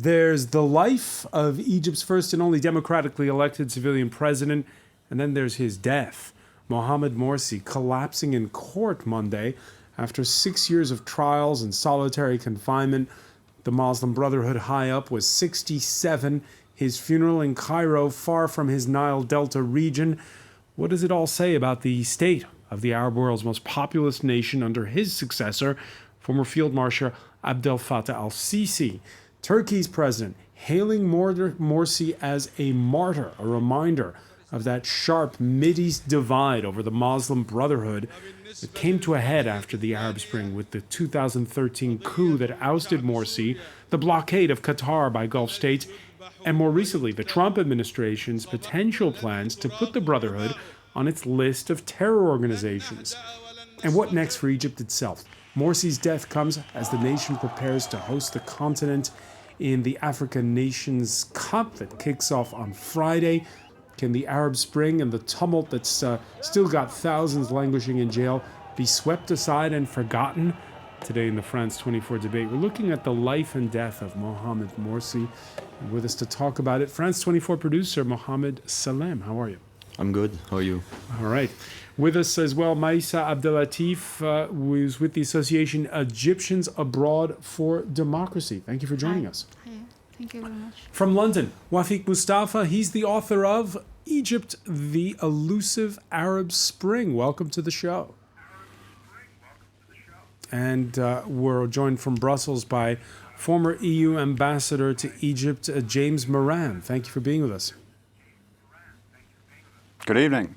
There's the life of Egypt's first and only democratically elected civilian president, and then there's his death. Mohamed Morsi collapsing in court Monday after 6 years of trials and solitary confinement. The Muslim Brotherhood high-up was 67. His funeral in Cairo, far from his Nile Delta region. What does it all say about the state of the Arab world's most populous nation under his successor, former Field Marshal Abdel Fattah Al-Sisi? Turkey's president hailing Morsi as a martyr, a reminder of that sharp Mideast divide over the Muslim Brotherhood that came to a head after the Arab Spring with the 2013 coup that ousted Morsi, the blockade of Qatar by Gulf states, and more recently, the Trump administration's potential plans to put the Brotherhood on its list of terror organizations. And what next for Egypt itself? Morsi's death comes as the nation prepares to host the continent in the African Nations Cup that kicks off on Friday. Can the Arab Spring and the tumult that's still got thousands languishing in jail be swept aside and forgotten? Today in the France 24 debate, we're looking at the life and death of Mohamed Morsi. And with us to talk about it, France 24 producer Mohamed Salem. How are you? I'm good. How are you? All right. With us as well, Maïssa Abdelatif, who is with the association Egyptians Abroad for Democracy. Thank you for joining us. Hi. Thank you very much. From London, Wafiq Mustafa. He's the author of Egypt, the Elusive Arab Spring. Welcome to the show. And we're joined from Brussels by former EU ambassador to Egypt, James Moran. Thank you for being with us. Good evening.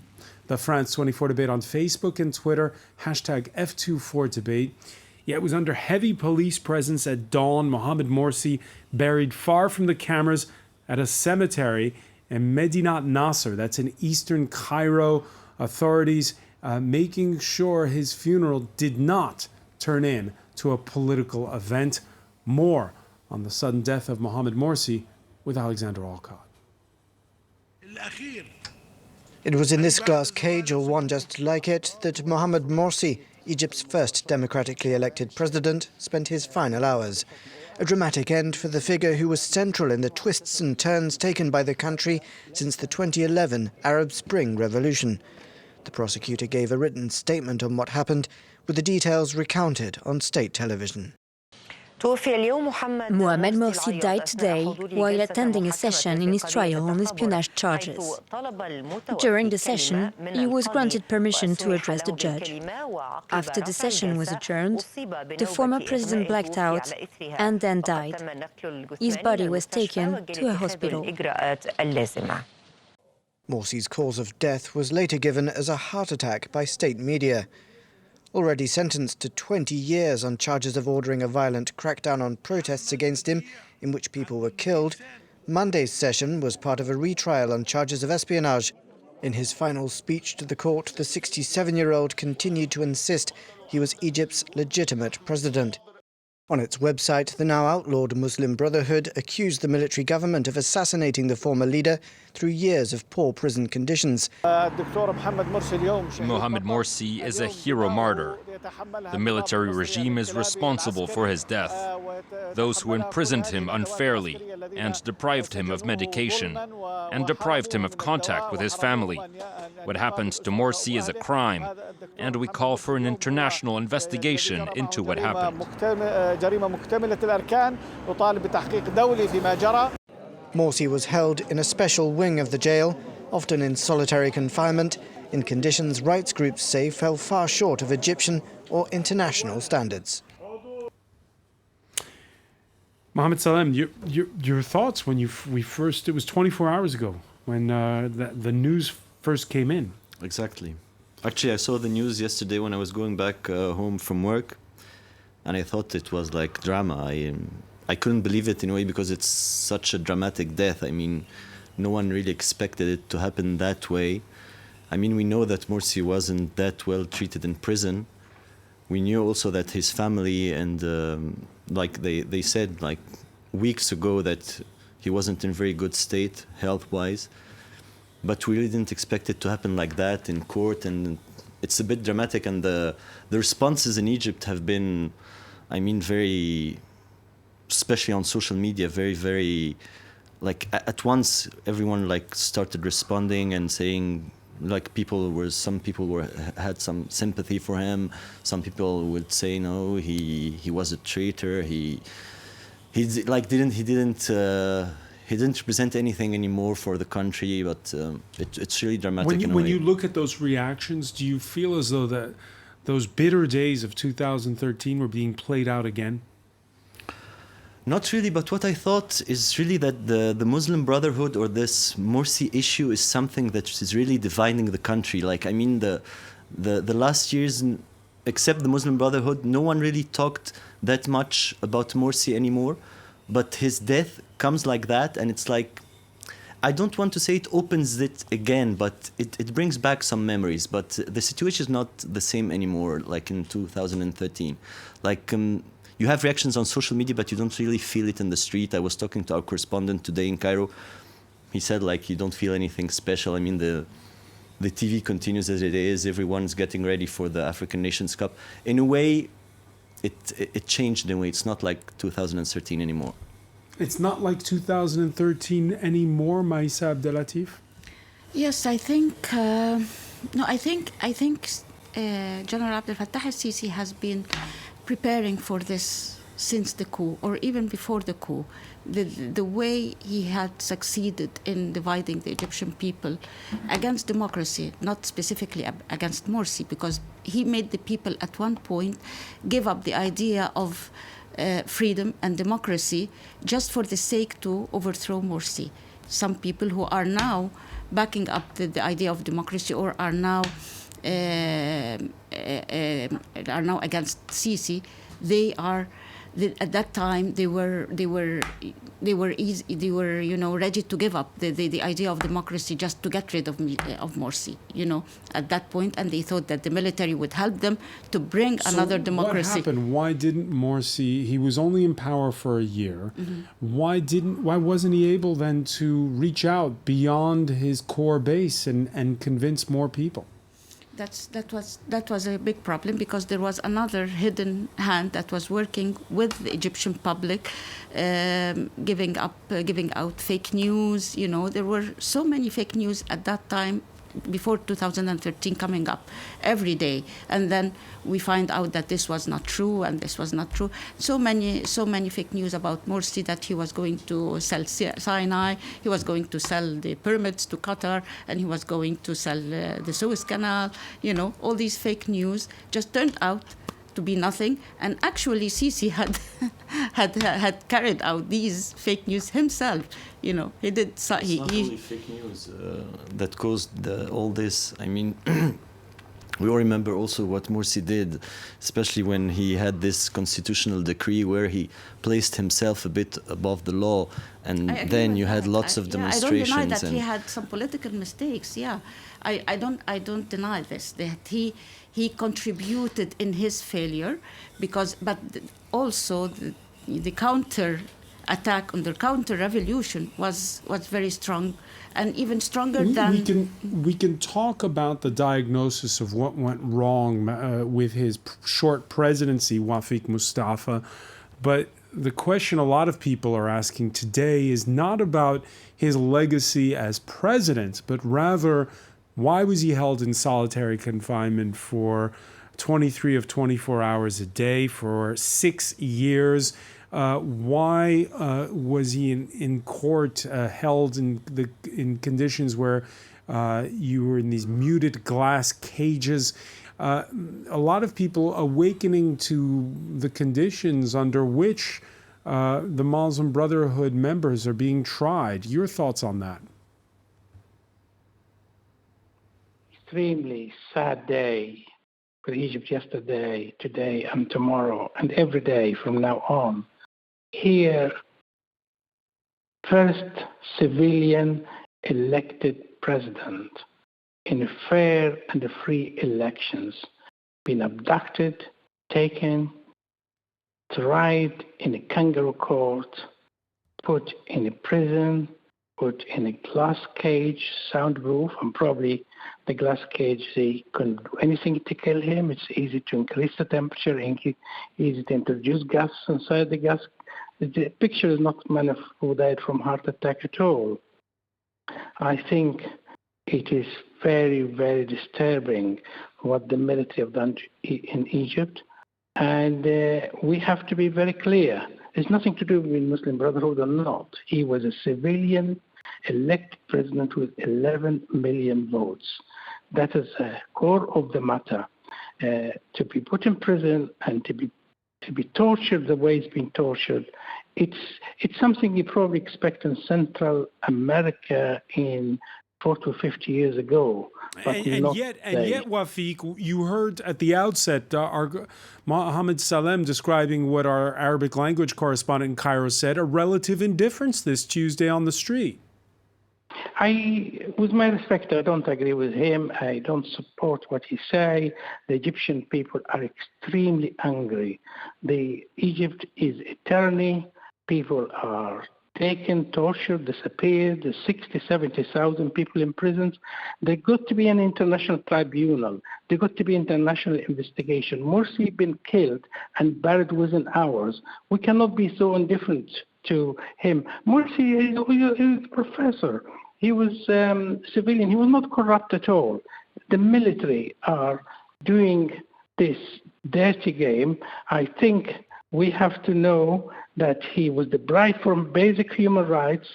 The France 24 debate on Facebook and Twitter, hashtag F24debate. Yeah, it was under heavy police presence at dawn. Mohamed Morsi buried far from the cameras at a cemetery in Medinat Nasser, that's in eastern Cairo. Authorities making sure his funeral did not turn into a political event. More on the sudden death of Mohamed Morsi with Alexander Alcott. It was in this glass cage, or one just like it, that Mohamed Morsi, Egypt's first democratically elected president, spent his final hours. A dramatic end for the figure who was central in the twists and turns taken by the country since the 2011 Arab Spring Revolution. The prosecutor gave a written statement on what happened, with the details recounted on state television. Mohamed Morsi died today while attending a session in his trial on espionage charges. During the session, he was granted permission to address the judge. After the session was adjourned, the former president blacked out and then died. His body was taken to a hospital. Morsi's cause of death was later given as a heart attack by state media. Already sentenced to 20 years on charges of ordering a violent crackdown on protests against him, in which people were killed, Monday's session was part of a retrial on charges of espionage. In his final speech to the court, the 67-year-old continued to insist he was Egypt's legitimate president. On its website, the now outlawed Muslim Brotherhood accused the military government of assassinating the former leader through years of poor prison conditions. Mohamed Morsi is a hero martyr. The military regime is responsible for his death. Those who imprisoned him unfairly and deprived him of medication and deprived him of contact with his family. What happened to Morsi is a crime, and we call for an international investigation into what happened. Morsi was held in a special wing of the jail, often in solitary confinement, in conditions rights groups say fell far short of Egyptian or international standards. Mohamed Salem, your thoughts when it was 24 hours ago when the news first came in. Exactly. Actually, I saw the news yesterday when I was going back home from work, and I thought it was like drama. I couldn't believe it in a way because it's such a dramatic death. I mean, no one really expected it to happen that way. I mean, we know that Morsi wasn't that well treated in prison. We knew also that his family and like they said like weeks ago that he wasn't in very good state health-wise. But we really didn't expect it to happen like that in court, and it's a bit dramatic. And the responses in Egypt have been, I mean, very especially on social media, very, very, like at once everyone like started responding and saying, like some people had some sympathy for him. Some people would say no, he was a traitor. He didn't represent anything anymore for the country. But it's really dramatic. When you look at those reactions, do you feel as though that those bitter days of 2013 were being played out again? Not really, but what I thought is really that the Muslim Brotherhood or this Morsi issue is something that is really dividing the country. Like, I mean, the last years, except the Muslim Brotherhood, no one really talked that much about Morsi anymore. But his death comes like that, and it's like, I don't want to say it opens it again, but it brings back some memories. But the situation is not the same anymore, like in 2013. Like, you have reactions on social media, but you don't really feel it in the street. I was talking to our correspondent today in Cairo. He said, like, you don't feel anything special. I mean, the TV continues as it is. Everyone's getting ready for the African Nations Cup. In a way, it changed in a way. It's not like 2013 anymore. It's not like 2013 anymore, Maïssa Abdelatif? Yes, I think, I think General Abdel Fattah al-Sisi has been preparing for this since the coup, or even before the coup. The way he had succeeded in dividing the Egyptian people against democracy, not specifically against Morsi, because he made the people at one point give up the idea of freedom and democracy just for the sake to overthrow Morsi. Some people who are now backing up the idea of democracy or are now against Sisi, at that time they were ready to give up the idea of democracy just to get rid of Morsi, at that point, and they thought that the military would help them to bring another democracy. What happened? Why didn't Morsi? He was only in power for a year. Mm-hmm. Why wasn't he able then to reach out beyond his core base and convince more people? That was a big problem, because there was another hidden hand that was working with the Egyptian public, giving out fake news. There were so many fake news at that time, before 2013, coming up every day, and then we find out that this was not true and this was not true. So many fake news about Morsi, that he was going to sell Sinai, he was going to sell the pyramids to Qatar, and he was going to sell the Suez Canal. All these fake news just turned out to be nothing, and actually Sisi had carried out these fake news himself. He did. It's not only fake news that caused all this. I mean, we all remember also what Morsi did, especially when he had this constitutional decree where he placed himself a bit above the law, and then you had lots of demonstrations. I don't deny that he had some political mistakes. Yeah, I don't deny this, that he contributed in his failure, but also the counter attack on the counter revolution was very strong, and even stronger than. We can talk about the diagnosis of what went wrong with his short presidency, Wafik Mustafa, but the question a lot of people are asking today is not about his legacy as president, but rather, why was he held in solitary confinement for 23 of 24 hours a day for 6 years? Why was he in court held in conditions where you were in these muted glass cages? A lot of people awakening to the conditions under which the Muslim Brotherhood members are being tried. Your thoughts on that? Extremely sad day for Egypt yesterday, today, and tomorrow, and every day from now on. Here, first civilian elected president in fair and free elections, been abducted, taken, tried in a kangaroo court, put in a prison, put in a glass cage, soundproof, and probably the glass cage, they couldn't do anything to kill him. It's easy to increase the temperature, easy to introduce gas inside the The picture is not a man who died from heart attack at all. I think it is very, very disturbing what the military have done in Egypt. And we have to be very clear. It's nothing to do with Muslim Brotherhood or not. He was a civilian elected president with 11 million votes. That is the core of the matter. To be put in prison and to be tortured the way he's been tortured, it's something you probably expect in Central America in 40 or 50 years ago. And yet, Wafiq, you heard at the outset our Mohamed Salem describing what our Arabic language correspondent in Cairo said, a relative indifference this Tuesday on the street. With my respect, I don't agree with him. I don't support what he says. The Egyptian people are extremely angry. Egypt is a tyranny. People are taken, tortured, disappeared. There's 60, 70,000 people in prisons. There got to be an international tribunal. There got to be international investigation. Morsi been killed and buried within hours. We cannot be so indifferent to him. Morsi is a professor. He was civilian. He was not corrupt at all. The military are doing this dirty game. I think we have to know that he was deprived from basic human rights,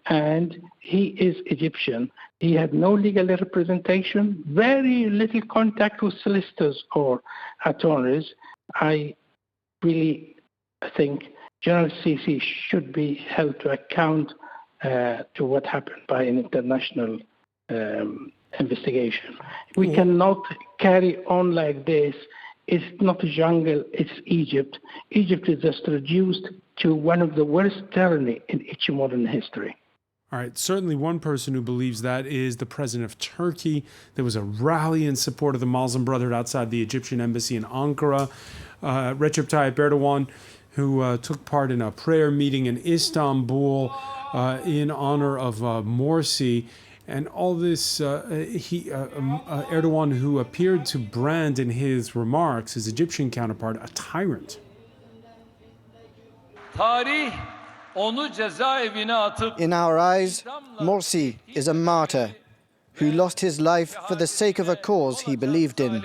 and he is Egyptian. He had no legal representation, very little contact with solicitors or attorneys. I really think General Sisi should be held to account to what happened by an international investigation. We cannot carry on like this. It's not a jungle, it's Egypt. Egypt is just reduced to one of the worst tyranny in its modern history. All right, certainly one person who believes that is the president of Turkey. There was a rally in support of the Muslim Brotherhood outside the Egyptian embassy in Ankara. Recep Tayyip Erdogan, who took part in a prayer meeting in Istanbul in honor of Morsi. And all this, Erdogan, who appeared to brand in his remarks his Egyptian counterpart a tyrant. In our eyes, Morsi is a martyr who lost his life for the sake of a cause he believed in.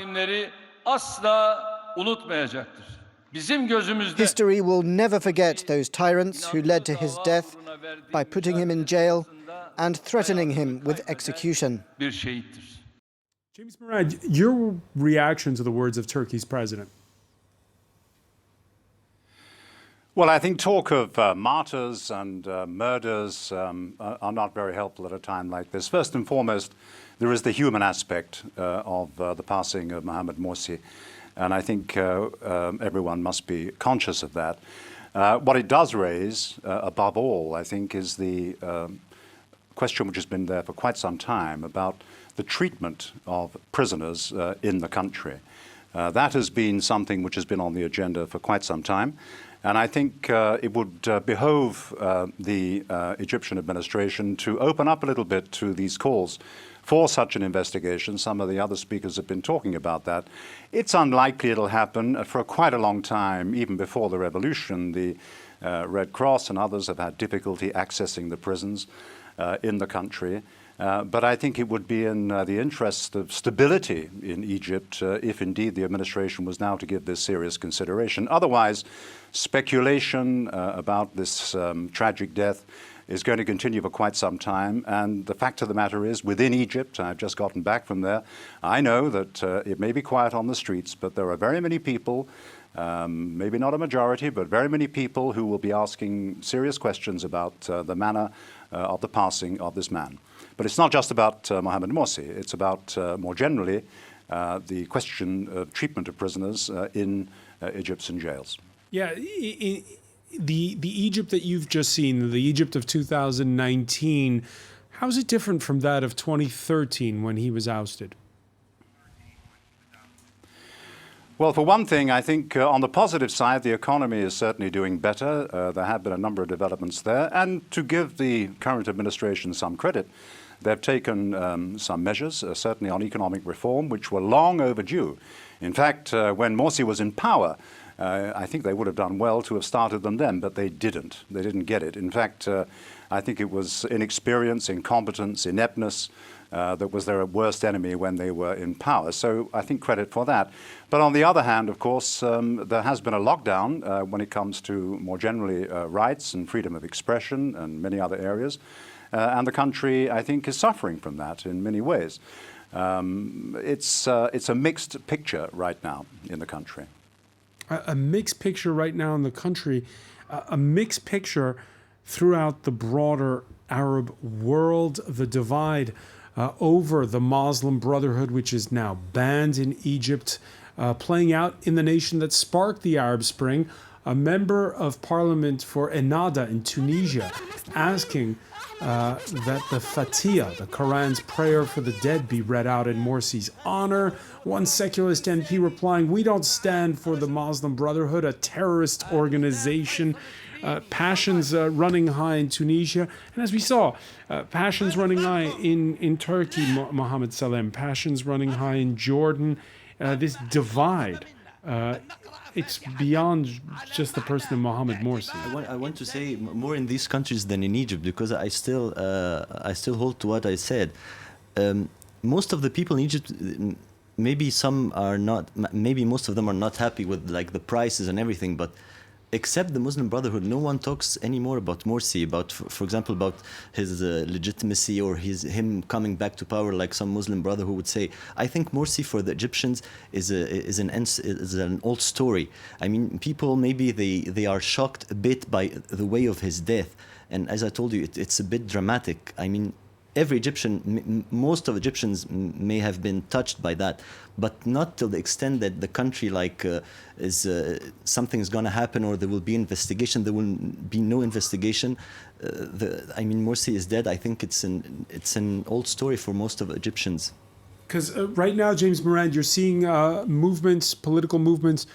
History will never forget those tyrants who led to his death by putting him in jail and threatening him with execution. James Murad, your reaction to the words of Turkey's president? Well, I think talk of martyrs and murders are not very helpful at a time like this. First and foremost, there is the human aspect of the passing of Mohamed Morsi, and I think everyone must be conscious of that. What it does raise, above all, I think, is the question which has been there for quite some time about the treatment of prisoners in the country. That has been something which has been on the agenda for quite some time. And I think it would behove the Egyptian administration to open up a little bit to these calls for such an investigation. Some of the other speakers have been talking about that. It's unlikely it'll happen for quite a long time. Even before the revolution, the Red Cross and others have had difficulty accessing the prisons in the country. But I think it would be in the interest of stability in Egypt if indeed the administration was now to give this serious consideration. Otherwise, speculation about this tragic death is going to continue for quite some time. And the fact of the matter is, within Egypt, I've just gotten back from there, I know that it may be quiet on the streets, but there are very many people, maybe not a majority, but very many people who will be asking serious questions about the manner of the passing of this man. But it's not just about Mohamed Morsi. It's about, more generally, the question of treatment of prisoners in Egyptian jails. Yeah, the Egypt that you've just seen, the Egypt of 2019, how is it different from that of 2013 when he was ousted? Well, for one thing, I think on the positive side, the economy is certainly doing better. There have been a number of developments there. And to give the current administration some credit, they've taken some measures, certainly on economic reform, which were long overdue. In fact, when Morsi was in power, I think they would have done well to have started them then, but they didn't. They didn't get it. In fact, I think it was inexperience, incompetence, ineptness that was their worst enemy when they were in power. So I think credit for that. But on the other hand, of course, there has been a lockdown when it comes to more generally rights and freedom of expression and many other areas. And the country, I think, is suffering from that in many ways. It's a mixed picture right now in the country. A mixed picture right now in the country, a mixed picture throughout the broader Arab world, the divide over the Muslim Brotherhood, which is now banned in Egypt, playing out in the nation that sparked the Arab Spring. A member of parliament for Ennahda in Tunisia asking that the Fatiha, the Quran's prayer for the dead, be read out in Morsi's honor. One secularist MP replying, "We don't stand for the Muslim Brotherhood, a terrorist organization." Passions running high in Tunisia. And as we saw, passions running high in Turkey, Mohamed Salem, passions running high in Jordan. This divide, it's beyond just the person of Mohamed Morsi. I want to say more in these countries than in Egypt, because I still hold to what I said. Most of the people in Egypt, maybe some are not, maybe most of them are not happy with like the prices and everything, but except the Muslim Brotherhood, no one talks anymore about Morsi, about, for example, about his legitimacy or him coming back to power, like some Muslim Brotherhood would say. I think Morsi for the Egyptians is an old story. I mean, people maybe they are shocked a bit by the way of his death, and as I told you, it's a bit dramatic. I mean, every Egyptian, most of Egyptians may have been touched by that, but not to the extent that the country something is going to happen or there will be investigation. There will be no investigation. Morsi is dead. I think it's an old story for most of Egyptians. Because right now, James Moran, you're seeing movements, political movements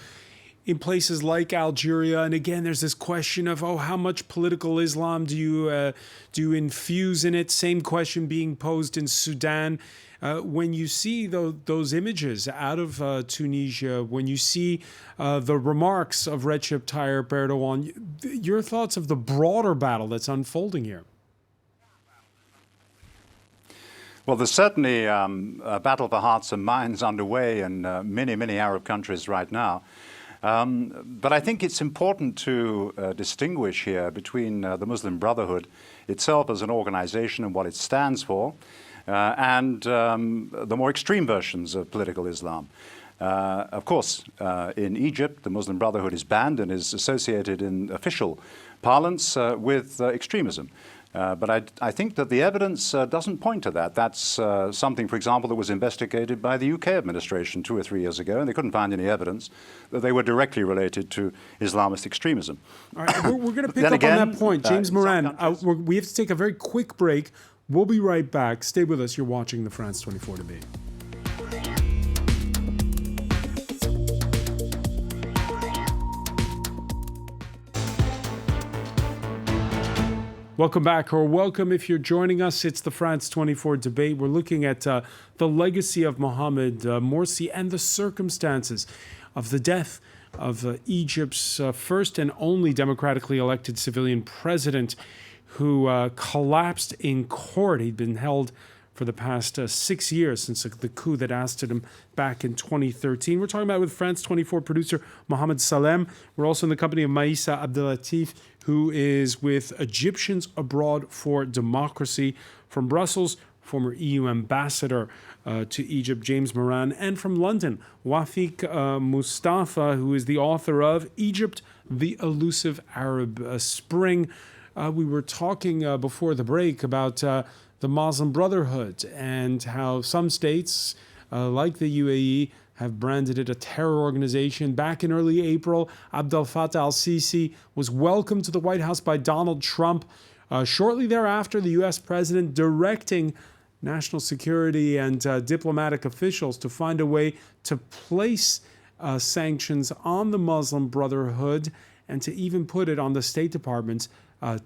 in places like Algeria, and again, there's this question of, how much political Islam do you infuse in it? Same question being posed in Sudan. When you see those images out of Tunisia, when you see the remarks of Recep Tayyip Erdogan, your thoughts of the broader battle that's unfolding here? Well, there's certainly a battle for hearts and minds underway in many, many Arab countries right now. But I think it's important to distinguish here between the Muslim Brotherhood itself as an organization and what it stands for, and the more extreme versions of political Islam. Of course, in Egypt, the Muslim Brotherhood is banned and is associated in official parlance with extremism. But I think that the evidence doesn't point to that. That's something, for example, that was investigated by the UK administration 2 or 3 years ago, and they couldn't find any evidence that they were directly related to Islamist extremism. All right, we're going to pick up on that point. James Moran, we have to take a very quick break. We'll be right back. Stay with us. You're watching the France 24 debate. Welcome back, or welcome if you're joining us. It's the France 24 debate. We're looking at the legacy of Mohamed Morsi and the circumstances of the death of Egypt's first and only democratically elected civilian president, who collapsed in court. He'd been held for the past 6 years since the coup that ousted him back in 2013. We're talking about with France 24 producer Mohamed Salem. We're also in the company of Maïssa Abdelatif, who is with Egyptians Abroad for Democracy. From Brussels, former EU ambassador to Egypt, James Moran. And from London, Wafiq Mustafa, who is the author of Egypt, the Elusive Arab Spring. We were talking before the break about the Muslim Brotherhood and how some states, like the UAE, have branded it a terror organization. Back in early April, Abdel Fattah al-Sisi was welcomed to the White House by Donald Trump. Shortly thereafter, the U.S. president directing national security and diplomatic officials to find a way to place sanctions on the Muslim Brotherhood and to even put it on the State Department's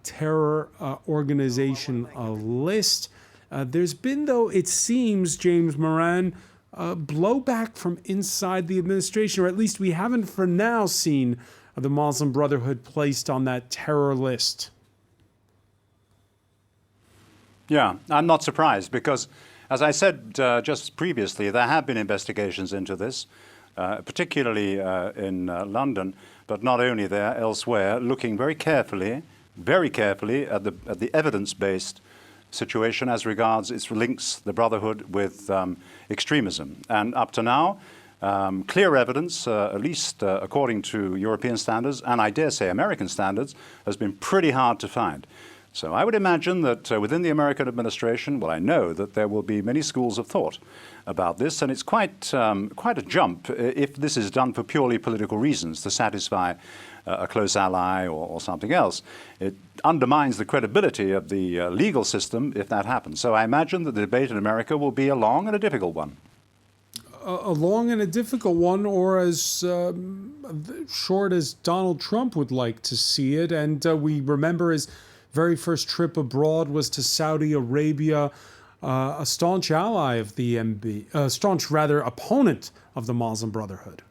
terror organization list. There's been, though, it seems, James Moran, blowback from inside the administration, or at least we haven't for now seen the Muslim Brotherhood placed on that terror list. Yeah, I'm not surprised because, as I said just previously, there have been investigations into this, particularly in London, but not only there, elsewhere, looking very carefully at the evidence-based situation as regards its links, the Brotherhood, with extremism. And up to now, clear evidence, at least according to European standards, and I dare say American standards, has been pretty hard to find. So I would imagine that within the American administration, well, I know that there will be many schools of thought about this, and it's quite a jump if this is done for purely political reasons to satisfy a close ally or something else. It undermines the credibility of the legal system if that happens. So I imagine that the debate in America will be a long and a difficult one. A long and a difficult one, or as short as Donald Trump would like to see it. And we remember his very first trip abroad was to Saudi Arabia, a staunch ally of the staunch opponent of the Muslim Brotherhood.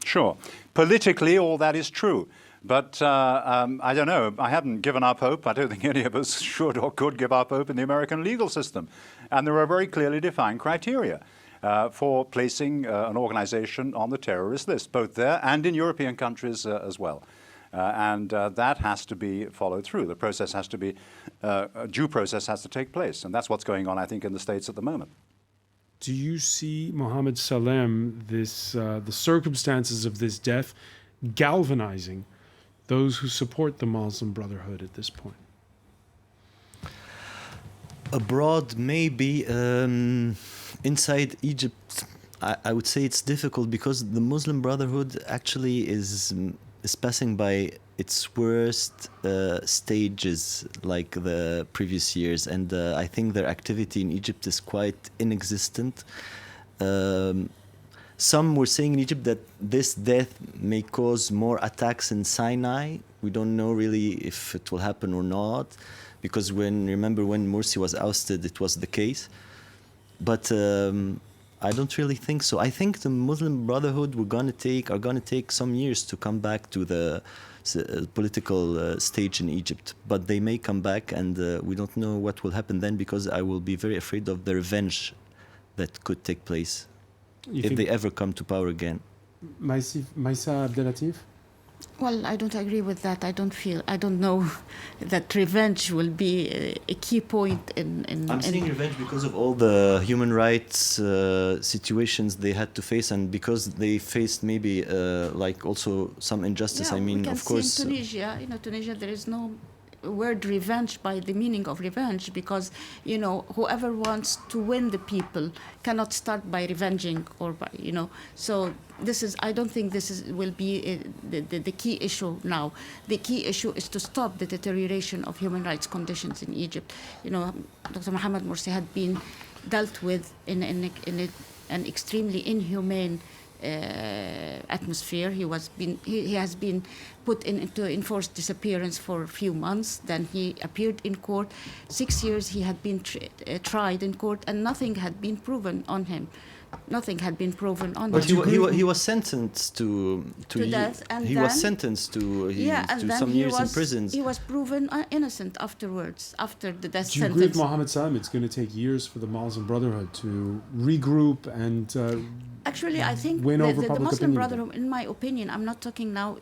Sure. Politically, all that is true. But I don't know. I haven't given up hope. I don't think any of us should or could give up hope in the American legal system. And there are very clearly defined criteria for placing an organization on the terrorist list, both there and in European countries as well. And that has to be followed through. The process has to be, a due process has to take place. And that's what's going on, I think, in the States at the moment. Do you see, Mohammed Salem, the circumstances of this death galvanizing those who support the Muslim Brotherhood at this point? Abroad, maybe. Inside Egypt, I would say it's difficult because the Muslim Brotherhood actually is passing by its worst stages like the previous years, and I think their activity in Egypt is quite inexistent. Some were saying in Egypt that this death may cause more attacks in Sinai. We don't know really if it will happen or not, because remember when Morsi was ousted, it was the case. But I don't really think so. I think the Muslim Brotherhood are going to take some years to come back to the political stage in Egypt. But they may come back, and we don't know what will happen then, because I will be very afraid of the revenge that could take place if they ever come to power again. Maïssa Abdelatif? Well, I don't agree with that. I don't know that revenge will be a key point in I'm saying revenge because of all the human rights situations they had to face, and because they faced maybe like also some injustice. Yeah, I mean, we can of course. See in Tunisia, Tunisia, there is no word revenge by the meaning of revenge, because whoever wants to win the people cannot start by revenging or by so I don't think will be the key issue now. The key issue is to stop the deterioration of human rights conditions in Egypt. Dr. Mohamed Morsi had been dealt with in an extremely inhumane atmosphere. He has been put into enforced disappearance for a few months. Then he appeared in court. 6 years he had been tried in court, and nothing had been proven on him. Nothing had been proven on but him. He was sentenced to death, and he then, was sentenced to some years in prison. He was proven innocent afterwards, after the death sentence. Do you agree with Mohammed Salem? It's going to take years for the Muslim Brotherhood to regroup and actually, I think win over the Muslim opinion. Brotherhood, in my opinion, I'm not talking now,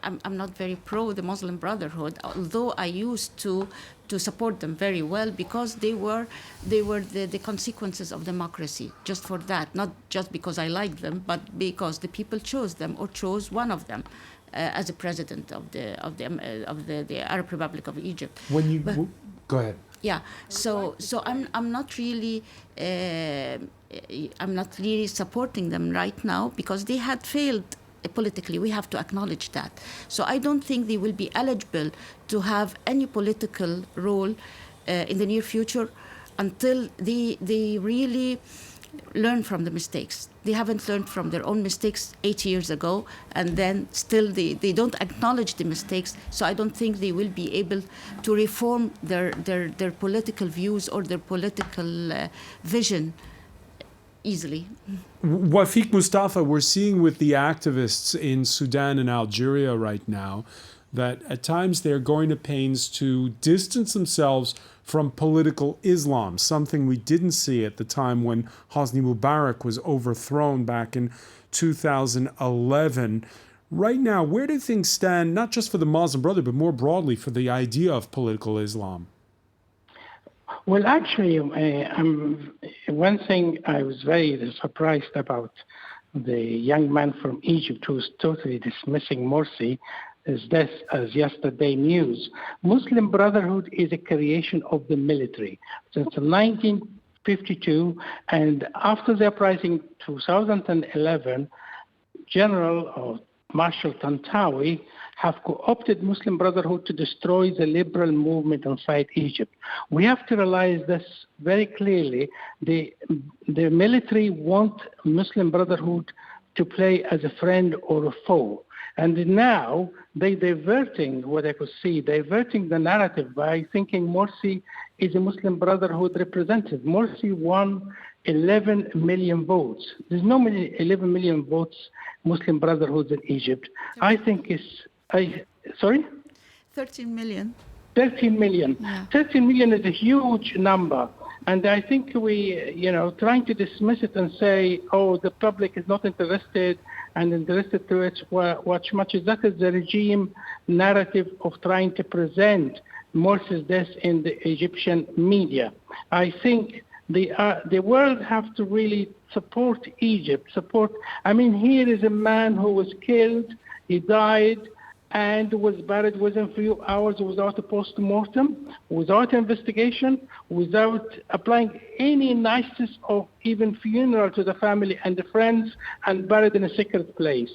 I'm not very pro the Muslim Brotherhood, although I used to support them very well, because they were the consequences of democracy, just for that, not just because I like them, but because the people chose them, or chose one of them as a president of the Arab Republic of Egypt. Go ahead. Yeah, so I'm not really supporting them right now, because they had failed politically. We have to acknowledge that. So I don't think they will be eligible to have any political role in the near future until they really learn from the mistakes. They haven't learned from their own mistakes 8 years ago, and then still they don't acknowledge the mistakes. So I don't think they will be able to reform their political views or their political vision easily. Wafiq Mustafa, we're seeing with the activists in Sudan and Algeria right now that at times they're going to pains to distance themselves from political Islam, something we didn't see at the time when Hosni Mubarak was overthrown back in 2011. Right now, where do things stand, not just for the Muslim Brotherhood, but more broadly for the idea of political Islam? Well, actually, one thing I was very surprised about the young man from Egypt who was totally dismissing Morsi is this as yesterday news. Muslim Brotherhood is a creation of the military since 1952, and after the uprising 2011, General or Marshal Tantawi have co-opted Muslim Brotherhood to destroy the liberal movement inside Egypt. We have to realize this very clearly. The military want Muslim Brotherhood to play as a friend or a foe. And now they're diverting the narrative by thinking Morsi is a Muslim Brotherhood representative. Morsi won 11 million votes. There's no 11 million votes Muslim Brotherhood in Egypt. I think sorry? 13 million. 13 million. Yeah. 13 million is a huge number. And I think trying to dismiss it and say, oh, the public is not interested and interested to watch matches, that is the regime narrative of trying to present Morsi's death in the Egyptian media. I think the world have to really support Egypt. Here is a man who was killed, he died, and was buried within a few hours without a post-mortem, without investigation, without applying any niceness of even funeral to the family and the friends, and buried in a secret place.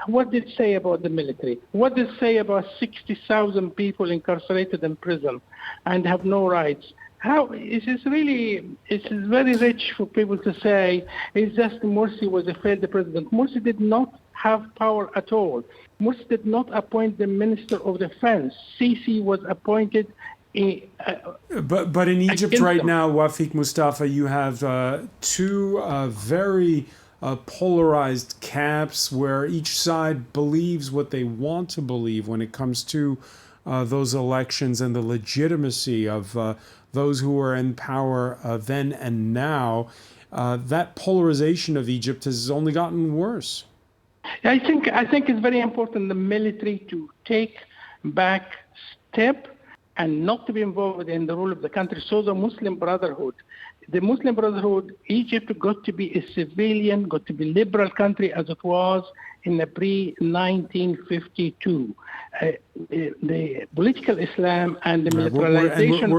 What did it say about the military? What did it say about 60,000 people incarcerated in prison and have no rights? It's very rich for people to say it's just Morsi was a failed president. Morsi did not have power at all. Morsi did not appoint the Minister of Defense. Sisi was appointed. But in Egypt right now, Wafiq Mustafa, you have two very polarized camps where each side believes what they want to believe when it comes to those elections and the legitimacy of those who are in power then and now. That polarization of Egypt has only gotten worse. I think it's very important the military to take back step and not to be involved in the rule of the country. So the Muslim Brotherhood, Egypt got to be a civilian, got to be liberal country as it was in the pre-1952. The political Islam and the militarization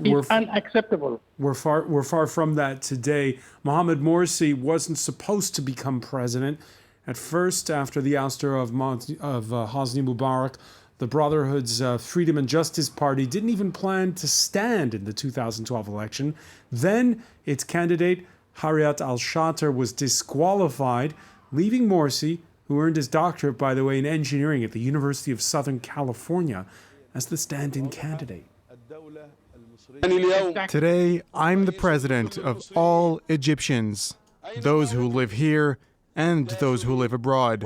is unacceptable. We're far from that today. Mohamed Morsi wasn't supposed to become president. At first, after the ouster of Hosni Mubarak, the Brotherhood's Freedom and Justice Party didn't even plan to stand in the 2012 election. Then its candidate, Hayat al-Shatter, was disqualified, leaving Morsi, who earned his doctorate, by the way, in engineering at the University of Southern California, as the stand-in candidate. Today, I'm the president of all Egyptians, those who live here and those who live abroad.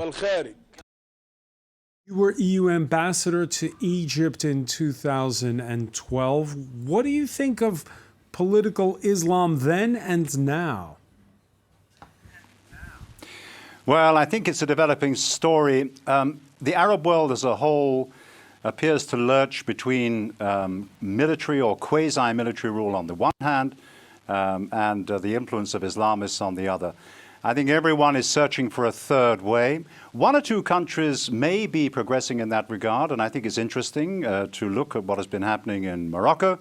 You were EU ambassador to Egypt in 2012. What do you think of political Islam then and now? Well, I think it's a developing story. The Arab world as a whole appears to lurch between military or quasi-military rule on the one hand and the influence of Islamists on the other. I think everyone is searching for a third way. One or two countries may be progressing in that regard, and I think it's interesting to look at what has been happening in Morocco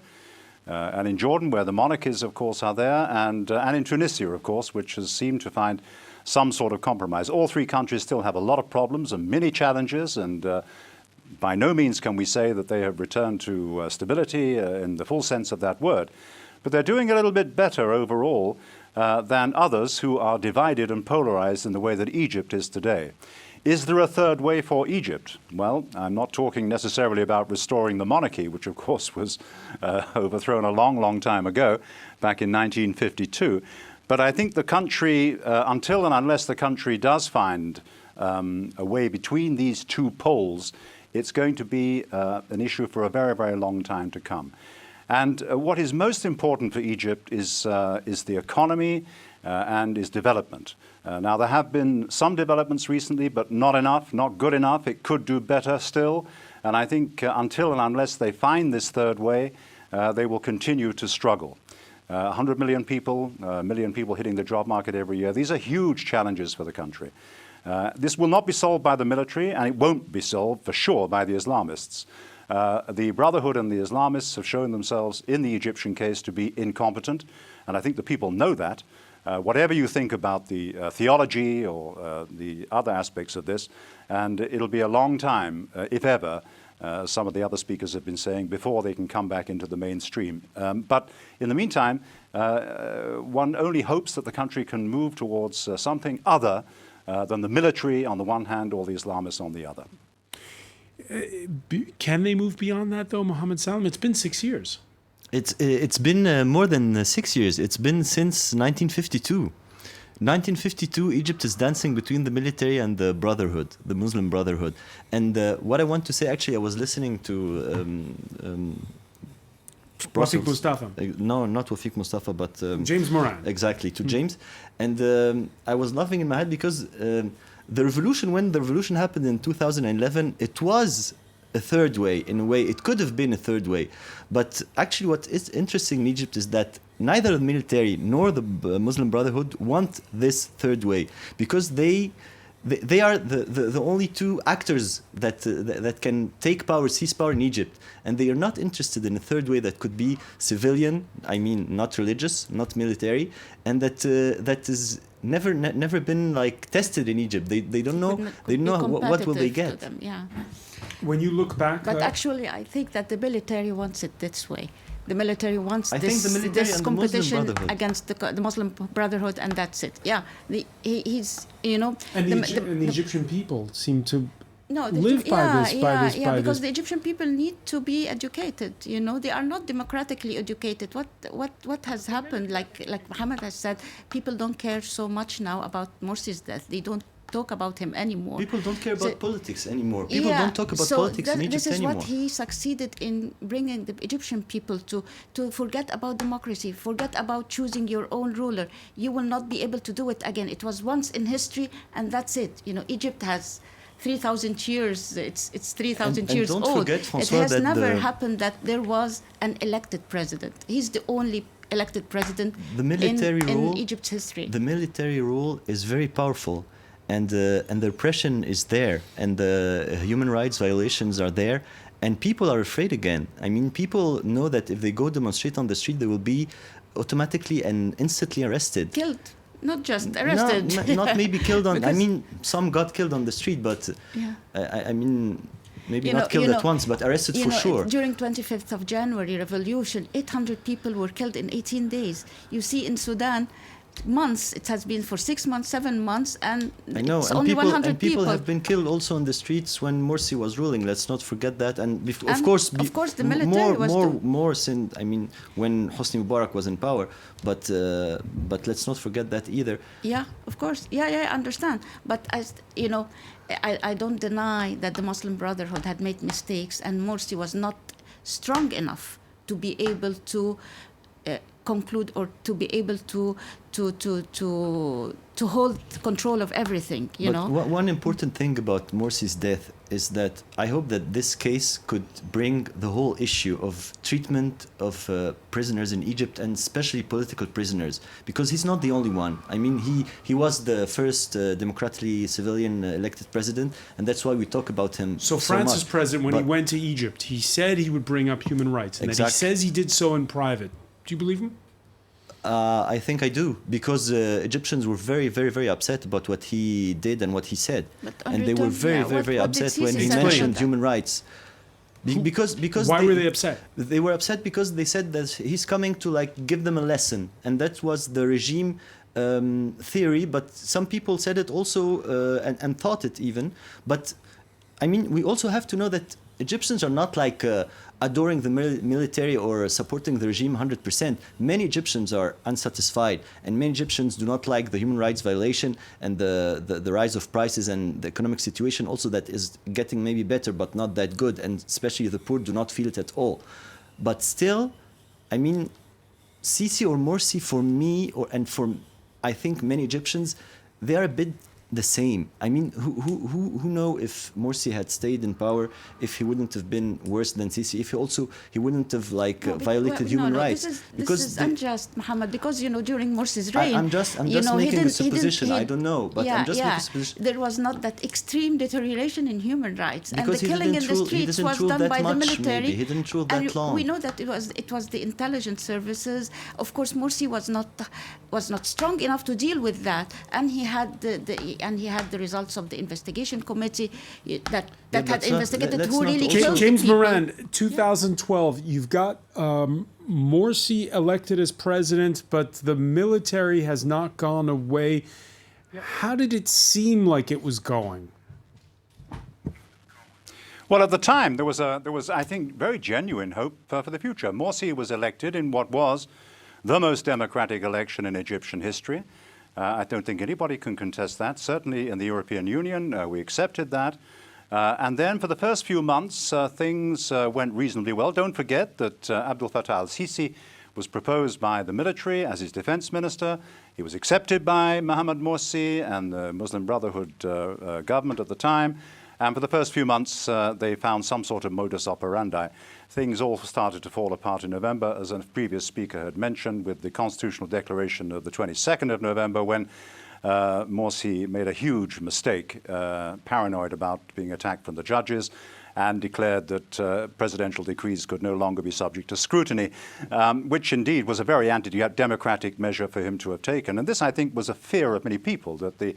and in Jordan, where the monarchies, of course, are there, and in Tunisia, of course, which has seemed to find some sort of compromise. All three countries still have a lot of problems and many challenges, and by no means can we say that they have returned to stability in the full sense of that word. But they're doing a little bit better overall than others who are divided and polarized in the way that Egypt is today. Is there a third way for Egypt? Well, I'm not talking necessarily about restoring the monarchy, which of course was overthrown a long, long time ago, back in 1952. But I think the country, until and unless the country does find a way between these two poles, it's going to be an issue for a very, very long time to come. And what is most important for Egypt is the economy and is development. Now, there have been some developments recently, but not enough, not good enough. It could do better still. And I think until and unless they find this third way, they will continue to struggle. 100 million people, a million people hitting the job market every year. These are huge challenges for the country. This will not be solved by the military, and it won't be solved for sure by the Islamists. The Brotherhood and the Islamists have shown themselves in the Egyptian case to be incompetent, and I think the people know that. Whatever you think about the theology or the other aspects of this, and it'll be a long time, if ever, some of the other speakers have been saying, before they can come back into the mainstream. But in the meantime, one only hopes that the country can move towards something other than the military on the one hand or the Islamists on the other. Can they move beyond that, though, Mohammed Salam? It's been 6 years. It's been more than 6 years. It's been since 1952. 1952, Egypt is dancing between the military and the Brotherhood, the Muslim Brotherhood. And what I want to say, actually, I was listening to Wafiq Mustafa. No, not Wafiq Mustafa, but James Moran. Exactly, to James. And I was laughing in my head because the revolution, when the revolution happened in 2011, it was a third way. In a way, it could have been a third way. But actually what is interesting in Egypt is that neither the military nor the Muslim Brotherhood want this third way, because they are the only two actors that can take power, seize power in Egypt, and they are not interested in a third way that could be civilian, I mean not religious, not military, and that is never been like tested in Egypt. They don't know what will they get. Them, yeah. When you look back, but actually, I think that the military wants it this way. The military wants this competition against the Muslim Brotherhood, and that's it. Yeah, he's And the Egyptian people seem to live by this. Because the Egyptian people need to be educated. They are not democratically educated. What has happened? Like Mohammed has said, people don't care so much now about Morsi's death. They don't talk about him anymore. People don't care about politics anymore. People don't talk about politics in Egypt this is anymore. what he succeeded in bringing the Egyptian people to forget about democracy, forget about choosing your own ruler. You will not be able to do it again. It was once in history, and that's it. Egypt has 3,000 years. It's 3,000 years old. Forget, François, it has never happened that there was an elected president. He's the only elected president in Egypt's history. The military rule is very powerful. And the repression is there, and the human rights violations are there, and people are afraid again. I mean, people know that if they go demonstrate on the street, they will be automatically and instantly arrested. Killed, not just arrested. No, not maybe killed on. I mean, some got killed on the street, but I mean, maybe not killed at once, but arrested for sure. During 25th of January revolution, 800 people were killed in 18 days. You see, in Sudan, months, it has been for 6 months, 7 months, and I know, it's and only people, 100 and people have been killed also on the streets when Morsi was ruling. Let's not forget that. And of course, the military more since, I mean, when Hosni Mubarak was in power. But let's not forget that either. Yeah, of course. Yeah, I understand. But as I don't deny that the Muslim Brotherhood had made mistakes, and Morsi was not strong enough to be able to conclude or to be able to hold control of everything, One important thing about Morsi's death is that I hope that this case could bring the whole issue of treatment of prisoners in Egypt, and especially political prisoners, because he's not the only one. I mean, he was the first democratically civilian elected president, and that's why we talk about him so much. France's president, when he went to Egypt, he said he would bring up human rights, and that he says he did so in private. Do you believe him? I think I do, because Egyptians were very, very, very upset about what he did and what he said, and they were very, very upset when he mentioned human rights. Because why were they upset? They were upset because they said that he's coming to give them a lesson, and that was the regime theory. But some people said it also and thought it even. But I mean, we also have to know that Egyptians are not like adoring the military or supporting the regime 100%. Many Egyptians are unsatisfied, and many Egyptians do not like the human rights violation and the rise of prices and the economic situation also that is getting maybe better but not that good, and especially the poor do not feel it at all. But still, I mean, Sisi or Morsi for me, and for I think many Egyptians, they are a bit the same. I mean, who know if Morsi had stayed in power, if he wouldn't have been worse than Sisi, if he wouldn't have violated human rights. This is unjust, Mohammed, because during Morsi's reign, I'm just making a supposition. I don't know, but I'm just making a supposition. There was not that extreme deterioration in human rights, because and the killing in the streets was done by the military. Maybe. He didn't rule that long. We know that it was the intelligence services. Of course, Morsi was not strong enough to deal with that, and he had the results of the investigation committee that had investigated who really killed James people. Moran, 2012, you've got Morsi elected as president, but the military has not gone away. How did it seem like it was going? Well, at the time, there was, I think, very genuine hope for the future. Morsi was elected in what was the most democratic election in Egyptian history. I don't think anybody can contest that. Certainly in the European Union, we accepted that. And then for the first few months, things went reasonably well. Don't forget that Abdel Fattah Al-Sisi was proposed by the military as his defense minister. He was accepted by Mohamed Morsi and the Muslim Brotherhood government at the time. And for the first few months, they found some sort of modus operandi. Things all started to fall apart in November, as a previous speaker had mentioned, with the constitutional declaration of the 22nd of November, when Morsi made a huge mistake, paranoid about being attacked from the judges, and declared that presidential decrees could no longer be subject to scrutiny, which indeed was a very anti-democratic measure for him to have taken. And this, I think, was a fear of many people, that the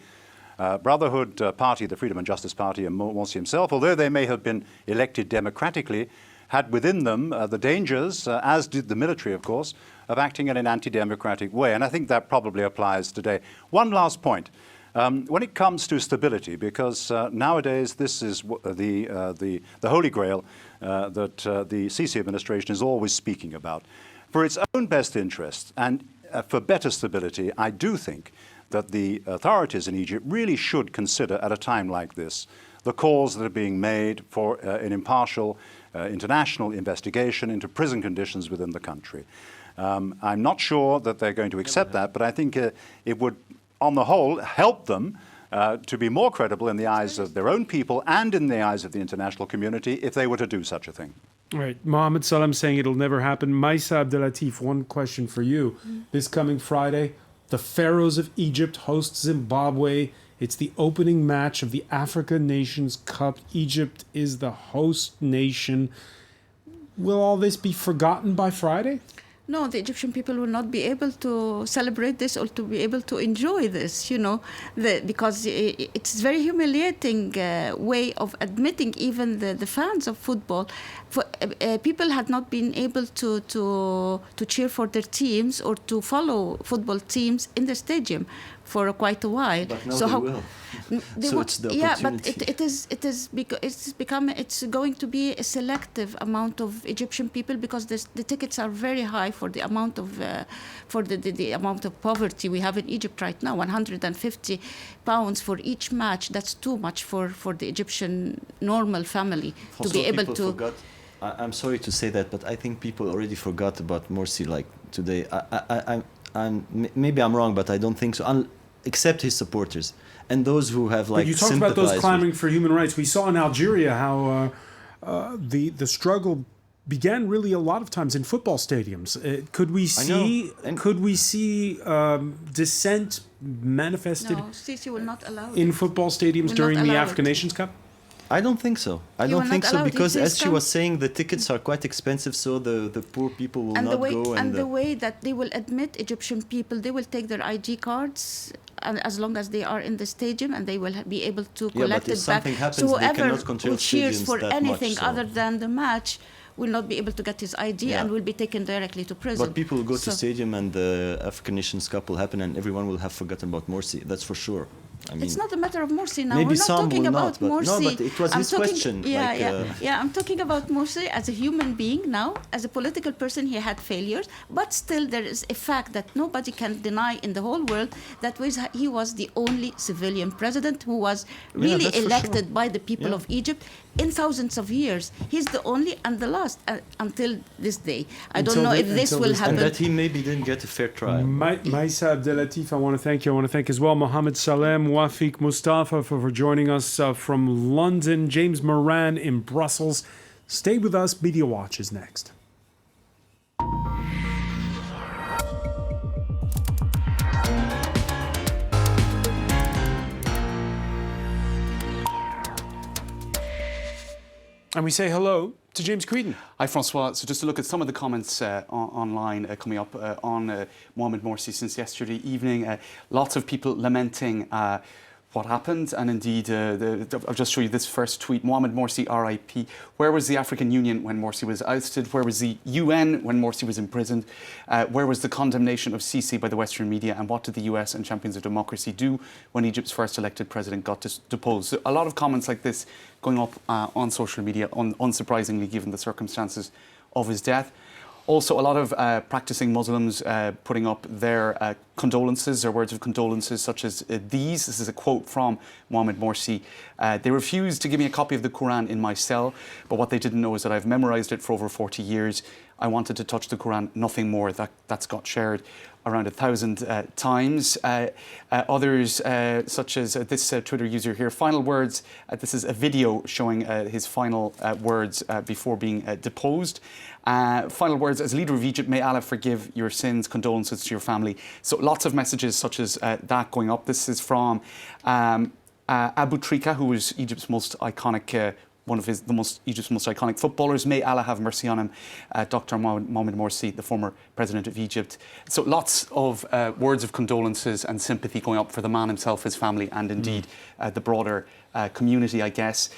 Brotherhood Party, the Freedom and Justice Party, and Morsi himself, although they may have been elected democratically, had within them the dangers, as did the military, of course, of acting in an anti-democratic way. And I think that probably applies today. One last point. When it comes to stability, because nowadays this is the holy grail that the Sisi administration is always speaking about. For its own best interest and for better stability, I do think that the authorities in Egypt really should consider at a time like this the calls that are being made for an impartial international investigation into prison conditions within the country. I'm not sure that they're going to accept that, but I think it would, on the whole, help them to be more credible in the eyes of their own people and in the eyes of the international community if they were to do such a thing. All right. Mohammed Salam saying it'll never happen. Maisa Abdelatif, one question for you. This coming Friday, the Pharaohs of Egypt host Zimbabwe. It's the opening match of the Africa Nations Cup. Egypt is the host nation. Will all this be forgotten by Friday? No, the Egyptian people will not be able to celebrate this or to be able to enjoy this, because it's a very humiliating way of admitting even the fans of football. People had not been able to cheer for their teams or to follow football teams in the stadium for quite a while. But now they will. So it's the opportunity. But it's going to be a selective amount of Egyptian people, because the tickets are very high for the amount of the amount of poverty we have in Egypt right now. £150 for each match. That's too much for the Egyptian normal family to be able to. Forgot. I'm sorry to say that, but I think people already forgot about Morsi like today. Maybe I'm wrong, but I don't think so. Except his supporters and those who have But you talked about those clamoring for human rights. We saw in Algeria how the struggle began really a lot of times in football stadiums. Could we see dissent manifested? No, Sisi will not allow in football stadiums during the African Nations Cup? I don't think so. I don't think so, because as she was saying, the tickets are quite expensive, so the poor people will not go. And the way that they will admit Egyptian people, they will take their ID cards, and as long as they are in the stadium, and they will be able to collect it back. Happens, so whoever who cheers for anything much, other than the match will not be able to get his ID and will be taken directly to prison. But people will go to stadium, and the African Nations Cup will happen, and everyone will have forgotten about Morsi. That's for sure. I mean, it's not a matter of Morsi now. maybe We're not some talking will about not, but, Morsi. no, but it was his question. Yeah, I'm talking about Morsi as a human being now. As a political person, he had failures, but still there is a fact that nobody can deny in the whole world that he was the only civilian president who was really elected by the people of Egypt in thousands of years. He's the only and the last until this day. I don't know if this will happen. And that he maybe didn't get a fair trial. Maïssa Abdelatif, I want to thank you. I want to thank as well Mohamed Salem, Wafiq Mustafa for joining us from London, James Moran in Brussels. Stay with us. Media Watch is next. And we say hello to James Creedon. Hi, Francois. So just to look at some of the comments online coming up on Mohamed Morsi since yesterday evening, lots of people lamenting what happened. And indeed, I'll just show you this first tweet. Mohamed Morsi, RIP. Where was the African Union when Morsi was ousted? Where was the UN when Morsi was imprisoned? Where was the condemnation of Sisi by the Western media? And what did the US and champions of democracy do when Egypt's first elected president got deposed? So a lot of comments like this going up on social media, unsurprisingly, given the circumstances of his death. Also, a lot of practicing Muslims putting up their condolences, their words of condolences, such as these. This is a quote from Mohamed Morsi. They refused to give me a copy of the Quran in my cell, but what they didn't know is that I've memorized it for over 40 years. I wanted to touch the Quran, nothing more. That's got shared around 1,000 times. Others, such as this Twitter user here, final words. This is a video showing his final words before being deposed. Final words, as leader of Egypt, may Allah forgive your sins, condolences to your family. So lots of messages such as that going up. This is from Abu Trika, who was Egypt's most iconic one of Egypt's most iconic footballers. May Allah have mercy on him. Dr. Mohamed Morsi, the former president of Egypt. So lots of words of condolences and sympathy going up for the man himself, his family, and indeed the broader community, I guess.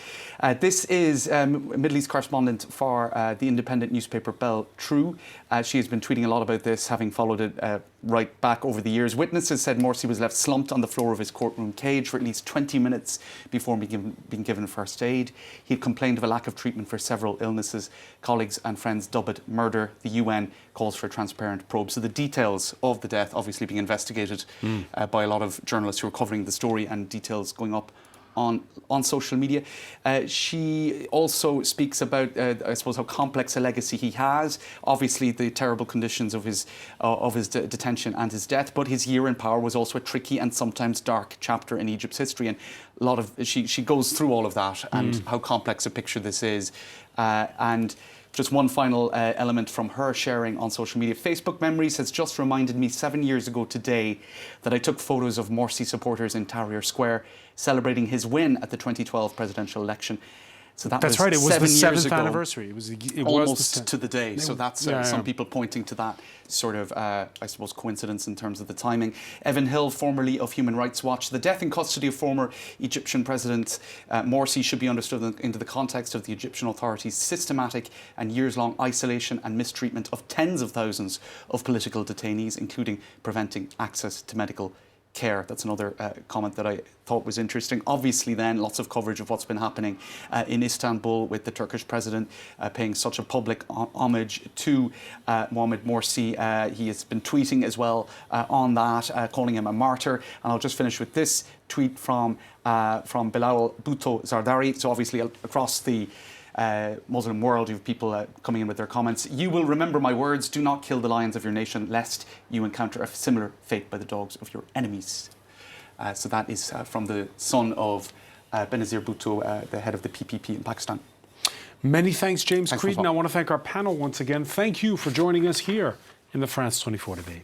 This is Middle East correspondent for the independent newspaper Bell True. She has been tweeting a lot about this, having followed it right back over the years. Witnesses said Morsi was left slumped on the floor of his courtroom cage for at least 20 minutes before being given first aid. He had complained of a lack of treatment for several illnesses. Colleagues and friends dub it murder. The UN calls for a transparent probe. So the details of the death obviously being investigated by a lot of journalists who are covering the story, and details going up on social media. She also speaks about, I suppose, how complex a legacy he has. Obviously, the terrible conditions of his detention and his death, but his year in power was also a tricky and sometimes dark chapter in Egypt's history. And a lot of she goes through all of that and how complex a picture this is. And just one final element from her sharing on social media. Facebook Memories has just reminded me 7 years ago today that I took photos of Morsi supporters in Tahrir Square celebrating his win at the 2012 presidential election. So that's right. It was the 7th ago, anniversary. It almost to the day. So that's some yeah. people pointing to that sort of, I suppose, coincidence in terms of the timing. Evan Hill, formerly of Human Rights Watch. The death in custody of former Egyptian President Morsi should be understood into the context of the Egyptian authorities' systematic and years-long isolation and mistreatment of tens of thousands of political detainees, including preventing access to medical care. That's another comment that I thought was interesting. Obviously then, lots of coverage of what's been happening in Istanbul with the Turkish president paying such a public homage to Mohamed Morsi. He has been tweeting as well on that, calling him a martyr. And I'll just finish with this tweet from Bilal Bhutto Zardari. So obviously across the Muslim world, you have people coming in with their comments. You will remember my words. Do not kill the lions of your nation, lest you encounter a similar fate by the dogs of your enemies. So that is from the son of Benazir Bhutto, the head of the PPP in Pakistan. Many thanks, James Thanks, Creedon. I want to thank our panel once again. Thank you for joining us here in the France 24 debate.